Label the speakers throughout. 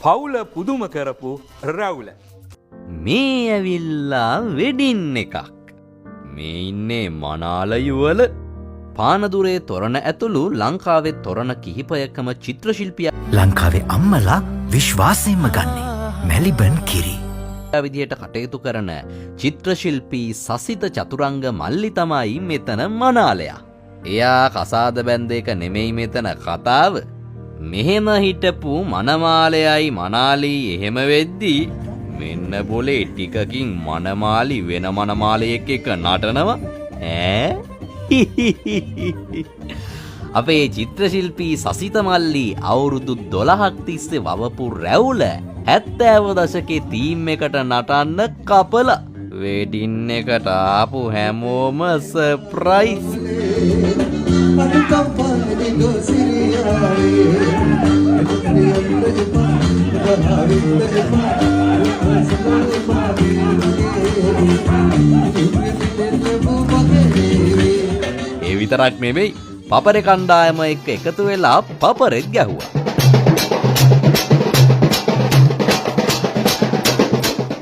Speaker 1: පවුල පුදුම කරපු රැවුල.
Speaker 2: මේ ඇවිල්ලා වෙඩින් එකක්. මේ ඉන්නේ මනාල යුවල. පානදුරේ තොරණ ඇතුළු ලංකාවේ තොරණ කිහිපයකම චිත්‍රශිල්පියා
Speaker 3: ලංකාවේ අම්මලා විශ්වාසයෙන්ම ගන්නේ මැලිබන් කිරි.
Speaker 2: විදිහට කටයුතු කරන චිත්‍රශිල්පී සසිත චතුරංග මල්ලි තමයි මෙතන මනාලයා. එයා කසාද බැන්ද එක නෙමෙයි මෙතන කතාව. මෙහෙම හිටපු මනමාලයයි මනාලී එහෙම වෙද්දී මෙන්න බොලේ ටිකකින් මනමාලි වෙන මනමාලයෙක් එක්ක නටනවා. අපේ චිත්‍රශිල්පී සසිත මල්ලි අවුරුදු 12ක් තිස්සේ වවපු රැවුල 70 දශකේ තීම් එකට නටන්න කපලා වෙඩින් එකට ආපු හැමෝම සර්ප්‍රයිස්. ඒ විතරක් නෙමෙයි පපරේ කණ්ඩායම එක්ක එකතු වෙලා පපරෙත් ගැහුවා.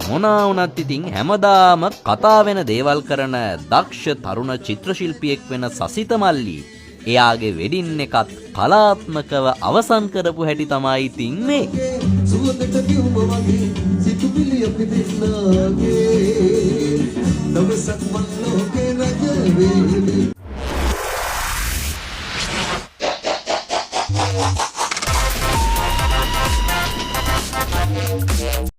Speaker 2: මොනා වුණත් ඉතින් හැමදාම කතා වෙන දේවල් කරන දක්ෂ තරුණ චිත්‍රශිල්පියෙක් වෙන සසිත මල්ලි එයාගේ වෙඩින් එකත් කලාත්මකව අවසන් කරපු හැටි තමයි ඉතින් මේ. සුවඳට කිව්ව වගේ සිතුවිලි අපි දෙන්නගේ දවසක්